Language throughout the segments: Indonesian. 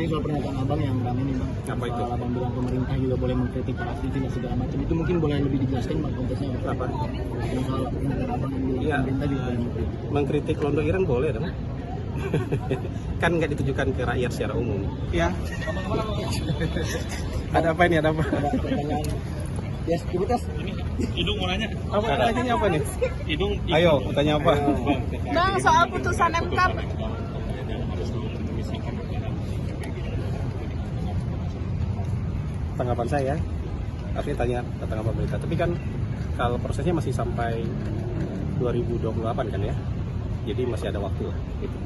soal pernyataan abang yang ramai nih bang. Apa itu? Soal abang bilang pemerintah juga boleh mengkritik para aktivis dan segala macam. Itu mungkin boleh lebih dijelaskan bang konteksnya Apa? Yang soal pernyataan abang yang bilang Iya. pemerintah juga boleh mengkritik. Mengkritik Londo Ireng boleh dong. Kan nggak ditujukan ke rakyat secara umum. Ya. Ada apa ini? Ada apa? Ada pertanyaan. Yes, ibu tes. Idung mau nanya. Apa pertanyaannya apa nih? Idung. Ayo, tanya apa? Bang, soal putusan MK. Tanggapan saya, artinya tanya tentang pemerintah. Tapi kan kalau prosesnya masih sampai 2028 kan ya, jadi masih ada waktu lah. Gitu.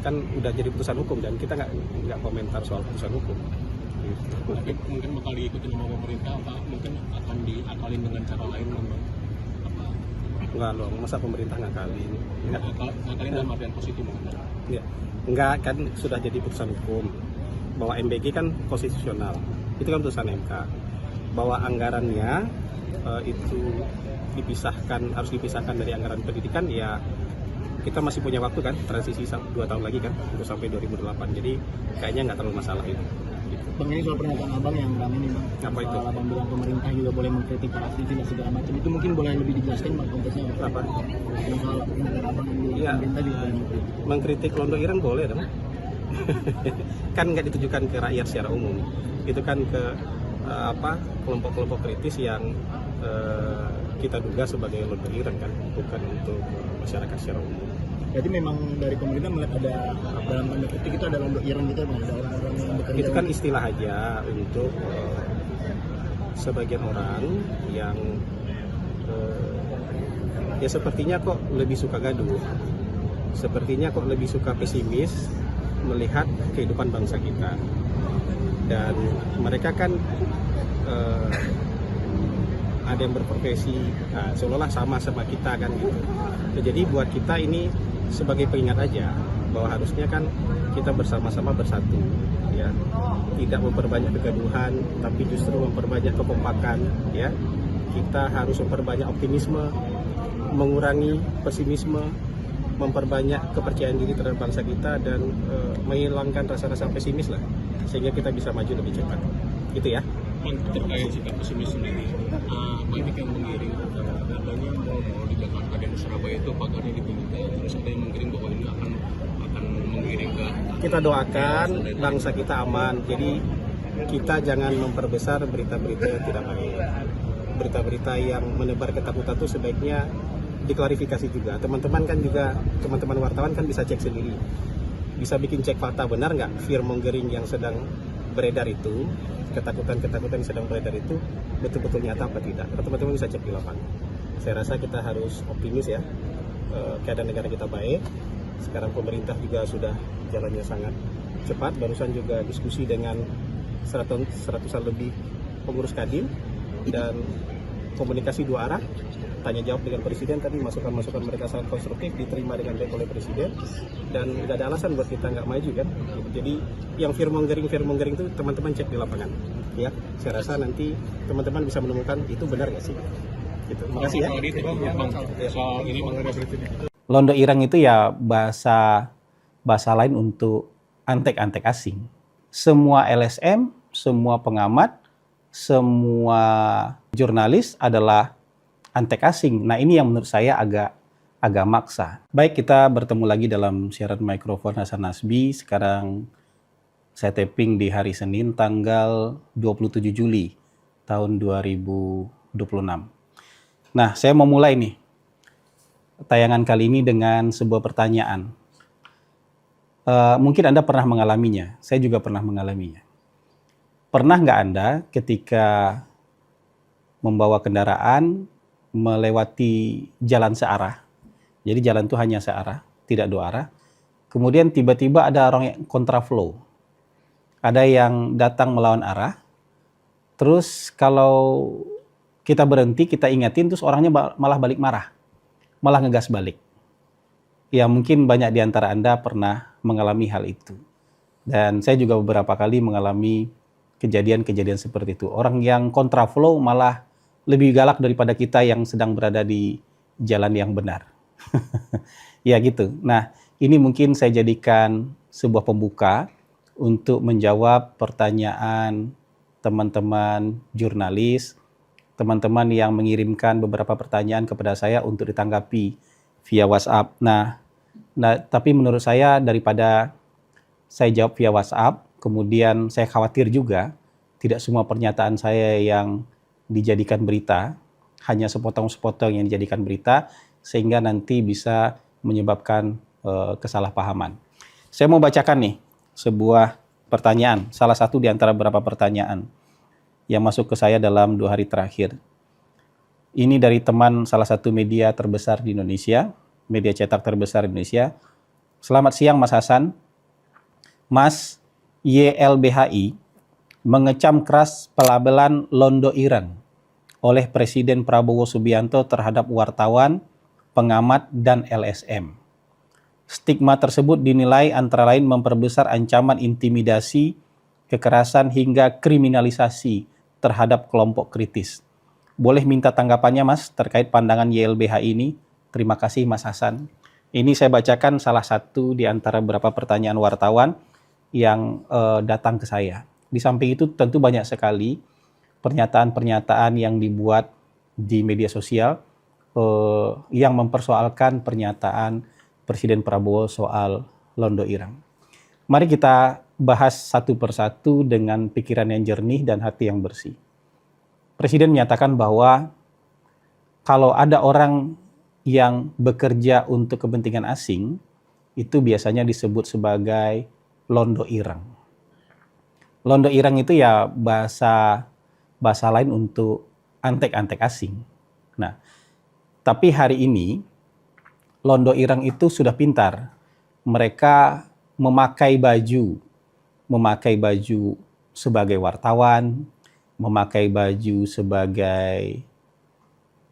Kan udah jadi putusan hukum dan kita nggak komentar soal putusan hukum. Gitu. Tapi mungkin bakal diikuti sama pemerintah, apa mungkin akan diakalin dengan cara lain, apa? Enggak loh, masa pemerintah ngakalin? Enggak. Ngakalin dalam artian positif mungkin. Ya. Enggak, kan sudah jadi putusan hukum bahwa MBG kan konstitusional. Itu kan putusan MK. Bahwa anggarannya itu harus dipisahkan dari anggaran pendidikan, ya kita masih punya waktu kan, transisi 2 tahun lagi kan, untuk sampai 2028. Jadi kayaknya nggak terlalu masalah itu. Gitu. Bang, ini soal pernyataan abang yang ramai nih bang. Apa itu? Soal abang bilang pemerintah juga boleh mengkritik para aktivis dan segala macam. Itu mungkin boleh lebih dijelaskan bang konteksnya Apa? Yang soal pernyataan abang yang bilang Iya. pemerintah juga boleh mengkritik. Mengkritik Londo Ireng boleh dong. Kan nggak ditujukan ke rakyat secara umum. Itu kan ke kelompok-kelompok kritis yang kita duga sebagai Londo Ireng kan, bukan untuk masyarakat secara umum. Jadi memang dari pemerintah melihat ada dalam tanda petik itu ada Londo Ireng gitu bang, ada orang-orang yang bekerja. Itu kan istilah aja untuk sebagian orang yang ya sepertinya kok lebih suka gaduh, sepertinya kok lebih suka pesimis melihat kehidupan bangsa kita. Dan mereka kan ada yang berprofesi seolah-olah sama kita kan gitu. Nah, jadi buat kita ini sebagai pengingat aja bahwa harusnya kan kita bersama-sama bersatu, ya, tidak memperbanyak kegaduhan, tapi justru memperbanyak kekompakan, ya. Kita harus memperbanyak optimisme, mengurangi pesimisme, memperbanyak kepercayaan diri terhadap bangsa kita, dan menghilangkan rasa-rasa pesimis lah, sehingga kita bisa maju lebih cepat. Gitu ya. Terkait sikap pesimis sendiri, banyak yang mengiring adanya mau di Jakarta dan Surabaya itu pagarnya ditinggikan, terus ada yang mengiring bahwa ini akan mengiring ke. Kita doakan bangsa kita aman, jadi kita jangan memperbesar berita-berita yang tidak baik. Berita-berita yang menebar ketakutan itu sebaiknya diklarifikasi juga. Teman-teman kan juga, teman-teman wartawan kan bisa cek sendiri, bisa bikin cek fakta, benar nggak fear mongering yang sedang beredar itu, ketakutan-ketakutan yang sedang beredar itu betul-betul nyata apa tidak. Teman-teman bisa cek di lapangan. Saya rasa kita harus optimis ya, keadaan negara kita baik. Sekarang pemerintah juga sudah jalannya sangat cepat. Barusan juga diskusi dengan seratusan lebih pengurus Kadin dan komunikasi 2 arah, tanya jawab dengan presiden. Tadi masukan-masukan mereka sangat konstruktif, diterima dengan baik oleh presiden, dan nggak ada alasan buat kita nggak maju kan. Jadi yang fear mongering itu teman-teman cek di lapangan ya. Saya rasa nanti teman-teman bisa menemukan itu benar nggak sih gitu. Terima kasih ya. Soal ini Londo Ireng itu ya bahasa lain untuk antek-antek asing. Semua LSM, semua pengamat, semua jurnalis adalah antek asing. Nah, ini yang menurut saya agak maksa. Baik, kita bertemu lagi dalam siaran mikrofon Hasan Nasbi. Sekarang saya taping di hari Senin tanggal 27 Juli tahun 2026. Nah, saya mau mulai nih tayangan kali ini dengan sebuah pertanyaan. Mungkin Anda pernah mengalaminya, saya juga pernah mengalaminya. Pernah nggak Anda ketika membawa kendaraan melewati jalan searah, jadi jalan itu hanya searah, tidak 2 arah, kemudian tiba-tiba ada orang yang kontraflow, ada yang datang melawan arah, terus kalau kita berhenti, kita ingatin, terus orangnya malah balik marah, malah ngegas balik. Ya mungkin banyak di antara Anda pernah mengalami hal itu. Dan saya juga beberapa kali mengalami kejadian-kejadian seperti itu. Orang yang kontraflow malah lebih galak daripada kita yang sedang berada di jalan yang benar. Ya gitu. Nah, ini mungkin saya jadikan sebuah pembuka untuk menjawab pertanyaan teman-teman jurnalis, teman-teman yang mengirimkan beberapa pertanyaan kepada saya untuk ditanggapi via WhatsApp. Nah, tapi menurut saya daripada saya jawab via WhatsApp, kemudian saya khawatir juga tidak semua pernyataan saya yang dijadikan berita, hanya sepotong-sepotong yang dijadikan berita, sehingga nanti bisa menyebabkan kesalahpahaman. Saya mau bacakan nih sebuah pertanyaan, salah satu di antara beberapa pertanyaan yang masuk ke saya dalam 2 hari terakhir. Ini dari teman salah satu media terbesar di Indonesia, media cetak terbesar di Indonesia. Selamat siang Mas Hasan. Mas, YLBHI mengecam keras pelabelan Londo Ireng oleh Presiden Prabowo Subianto terhadap wartawan, pengamat, dan LSM. Stigma tersebut dinilai antara lain memperbesar ancaman intimidasi, kekerasan, hingga kriminalisasi terhadap kelompok kritis. Boleh minta tanggapannya Mas terkait pandangan YLBHI ini? Terima kasih Mas Hasan. Ini saya bacakan salah satu di antara beberapa pertanyaan wartawan yang datang ke saya. Di samping itu tentu banyak sekali pernyataan-pernyataan yang dibuat di media sosial yang mempersoalkan pernyataan Presiden Prabowo soal Londo Ireng. Mari kita bahas satu persatu dengan pikiran yang jernih dan hati yang bersih. Presiden menyatakan bahwa kalau ada orang yang bekerja untuk kepentingan asing, itu biasanya disebut sebagai Londo Ireng. Londo Ireng itu ya bahasa lain untuk antek-antek asing. Nah, tapi hari ini Londo Ireng itu sudah pintar. Mereka memakai baju sebagai wartawan, memakai baju sebagai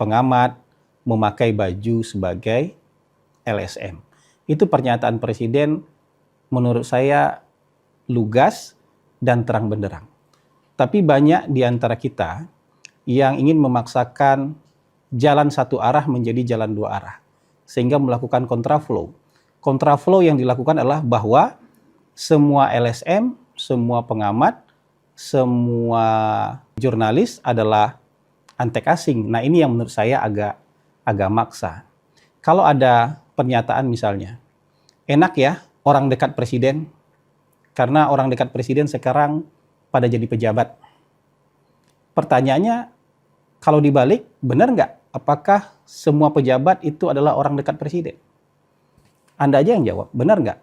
pengamat, memakai baju sebagai LSM. Itu pernyataan Presiden menurut saya lugas dan terang benderang. Tapi banyak di antara kita yang ingin memaksakan jalan satu arah menjadi jalan 2 arah, sehingga melakukan kontraflow. Kontraflow yang dilakukan adalah bahwa semua LSM, semua pengamat, semua jurnalis adalah antek asing. Nah, ini yang menurut saya agak maksa. Kalau ada pernyataan misalnya, enak ya orang dekat presiden, karena orang dekat presiden sekarang pada jadi pejabat. Pertanyaannya, kalau dibalik, benar nggak? Apakah semua pejabat itu adalah orang dekat presiden? Anda aja yang jawab, benar nggak?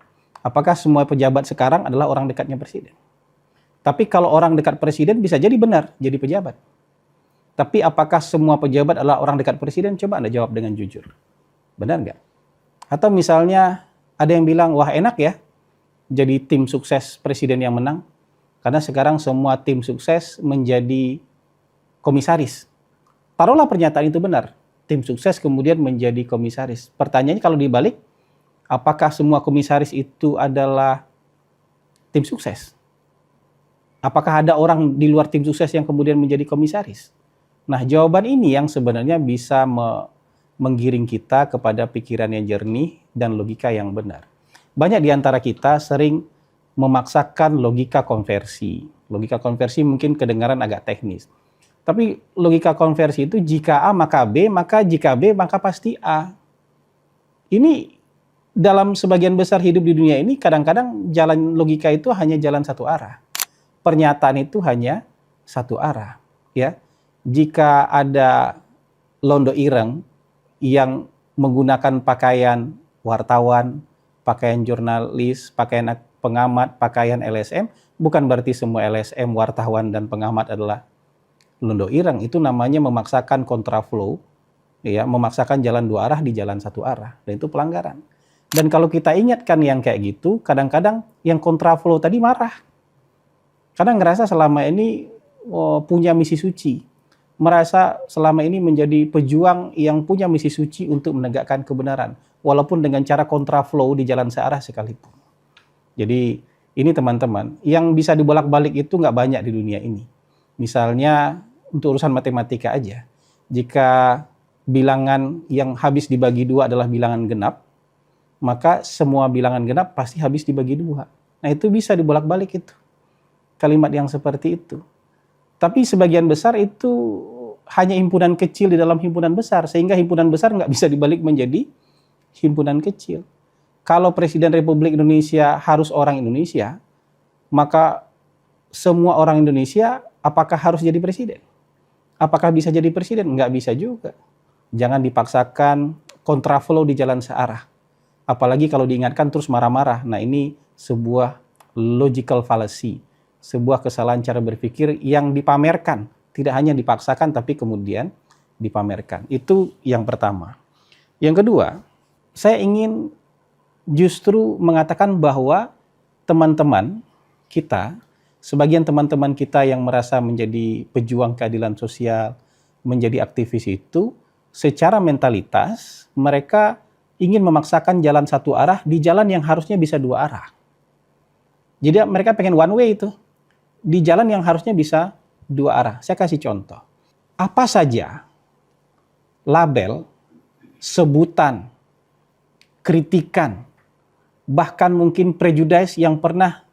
Apakah semua pejabat sekarang adalah orang dekatnya presiden? Tapi kalau orang dekat presiden bisa jadi benar, jadi pejabat. Tapi apakah semua pejabat adalah orang dekat presiden? Coba Anda jawab dengan jujur. Benar nggak? Atau misalnya ada yang bilang, wah enak ya, jadi tim sukses presiden yang menang. Karena sekarang semua tim sukses menjadi komisaris. Taruhlah pernyataan itu benar. Tim sukses kemudian menjadi komisaris. Pertanyaannya kalau dibalik, apakah semua komisaris itu adalah tim sukses? Apakah ada orang di luar tim sukses yang kemudian menjadi komisaris? Nah, jawaban ini yang sebenarnya bisa menggiring kita kepada pikiran yang jernih dan logika yang benar. Banyak di antara kita sering memaksakan logika konversi. Logika konversi mungkin kedengaran agak teknis. Tapi logika konversi itu jika A maka B, maka jika B maka pasti A. Ini dalam sebagian besar hidup di dunia ini kadang-kadang jalan logika itu hanya jalan satu arah. Pernyataan itu hanya satu arah, ya. Jika ada Londo Ireng yang menggunakan pakaian wartawan, pakaian jurnalis, pakaian pengamat, pakaian LSM, bukan berarti semua LSM, wartawan, dan pengamat adalah Londo Ireng. Itu namanya memaksakan kontraflow, ya, memaksakan jalan 2 arah di jalan 1 arah, dan itu pelanggaran. Dan kalau kita ingatkan yang kayak gitu, kadang-kadang yang kontraflow tadi marah. Karena ngerasa selama ini punya misi suci. Merasa selama ini menjadi pejuang yang punya misi suci untuk menegakkan kebenaran. Walaupun dengan cara kontraflow di jalan searah sekalipun. Jadi ini teman-teman, yang bisa dibolak-balik itu nggak banyak di dunia ini. Misalnya untuk urusan matematika aja. Jika bilangan yang habis dibagi 2 adalah bilangan genap, maka semua bilangan genap pasti habis dibagi 2. Nah itu bisa dibolak-balik itu. Kalimat yang seperti itu. Tapi sebagian besar itu hanya himpunan kecil di dalam himpunan besar. Sehingga himpunan besar nggak bisa dibalik menjadi himpunan kecil. Kalau Presiden Republik Indonesia harus orang Indonesia, maka semua orang Indonesia apakah harus jadi presiden? Apakah bisa jadi presiden? Nggak bisa juga. Jangan dipaksakan kontraflow di jalan searah. Apalagi kalau diingatkan terus marah-marah. Nah ini sebuah logical fallacy. Sebuah kesalahan cara berpikir yang dipamerkan. Tidak hanya dipaksakan tapi kemudian dipamerkan. Itu yang pertama. Yang kedua, saya ingin justru mengatakan bahwa teman-teman kita, sebagian teman-teman kita yang merasa menjadi pejuang keadilan sosial, menjadi aktivis itu, secara mentalitas mereka ingin memaksakan jalan satu arah di jalan yang harusnya bisa dua arah. Jadi mereka pengen one way itu, di jalan yang harusnya bisa dua arah. Saya kasih contoh. Apa saja label, sebutan, kritikan, bahkan mungkin prejudice yang pernah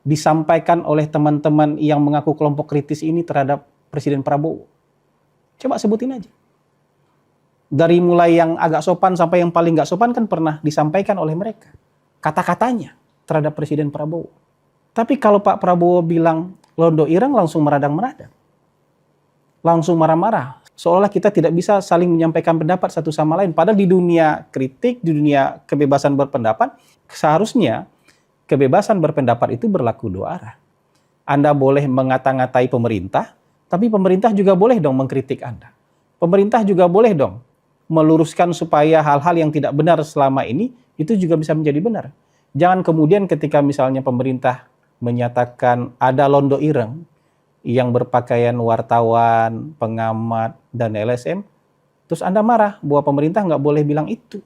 disampaikan oleh teman-teman yang mengaku kelompok kritis ini terhadap Presiden Prabowo. Coba sebutin aja. Dari mulai yang agak sopan sampai yang paling nggak sopan kan pernah disampaikan oleh mereka. Kata-katanya terhadap Presiden Prabowo. Tapi kalau Pak Prabowo bilang londo ireng langsung meradang-meradang. Langsung marah-marah. Seolah kita tidak bisa saling menyampaikan pendapat satu sama lain. Padahal di dunia kritik, di dunia kebebasan berpendapat, seharusnya kebebasan berpendapat itu berlaku dua arah. Anda boleh mengata-ngatai pemerintah, tapi pemerintah juga boleh dong mengkritik Anda. Pemerintah juga boleh dong meluruskan supaya hal-hal yang tidak benar selama ini, itu juga bisa menjadi benar. Jangan kemudian ketika misalnya pemerintah menyatakan ada londo ireng, yang berpakaian wartawan, pengamat, dan LSM, terus Anda marah bahwa pemerintah nggak boleh bilang itu.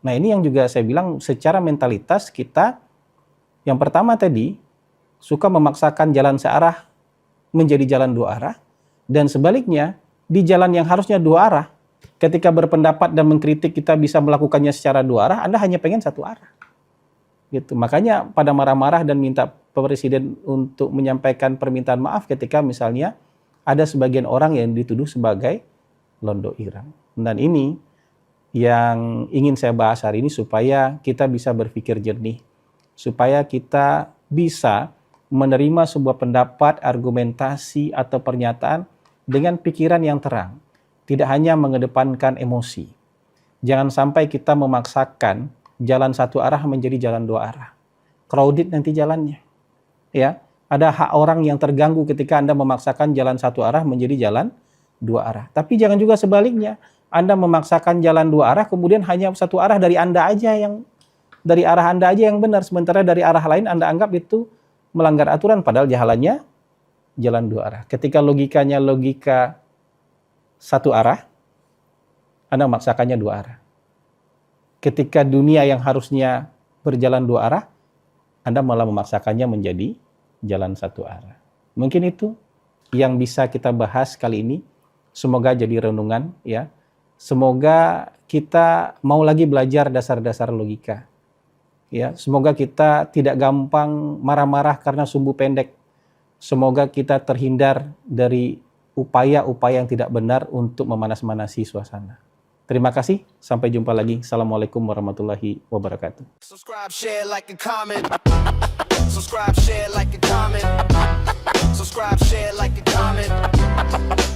Nah ini yang juga saya bilang secara mentalitas kita, yang pertama tadi, suka memaksakan jalan searah menjadi jalan dua arah, dan sebaliknya, di jalan yang harusnya dua arah, ketika berpendapat dan mengkritik kita bisa melakukannya secara dua arah, Anda hanya pengen satu arah. Gitu. Makanya pada marah-marah dan minta Presiden untuk menyampaikan permintaan maaf ketika misalnya ada sebagian orang yang dituduh sebagai londo ireng. Dan ini yang ingin saya bahas hari ini supaya kita bisa berpikir jernih, supaya kita bisa menerima sebuah pendapat, argumentasi atau pernyataan dengan pikiran yang terang, tidak hanya mengedepankan emosi. Jangan sampai kita memaksakan jalan satu arah menjadi jalan dua arah. Crowded nanti jalannya. Ya, ada hak orang yang terganggu ketika Anda memaksakan jalan satu arah menjadi jalan dua arah. Tapi jangan juga sebaliknya. Anda memaksakan jalan dua arah kemudian hanya satu arah dari Anda aja yang benar, sementara dari arah lain Anda anggap itu melanggar aturan padahal jalannya jalan dua arah. Ketika logikanya logika satu arah, Anda memaksakannya dua arah. Ketika dunia yang harusnya berjalan dua arah, Anda malah memaksakannya menjadi jalan satu arah. Mungkin itu yang bisa kita bahas kali ini. Semoga jadi renungan ya. Semoga kita mau lagi belajar dasar-dasar logika. Ya, semoga kita tidak gampang marah-marah karena sumbu pendek. Semoga kita terhindar dari upaya-upaya yang tidak benar untuk memanas-manasi suasana. Terima kasih, sampai jumpa lagi. Assalamualaikum warahmatullahi wabarakatuh. Subscribe, share, like, and comment. Subscribe, share, like, and comment. Subscribe, share, like, and comment.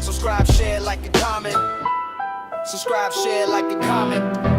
Subscribe, share, like, and comment. Subscribe, share, like, and comment.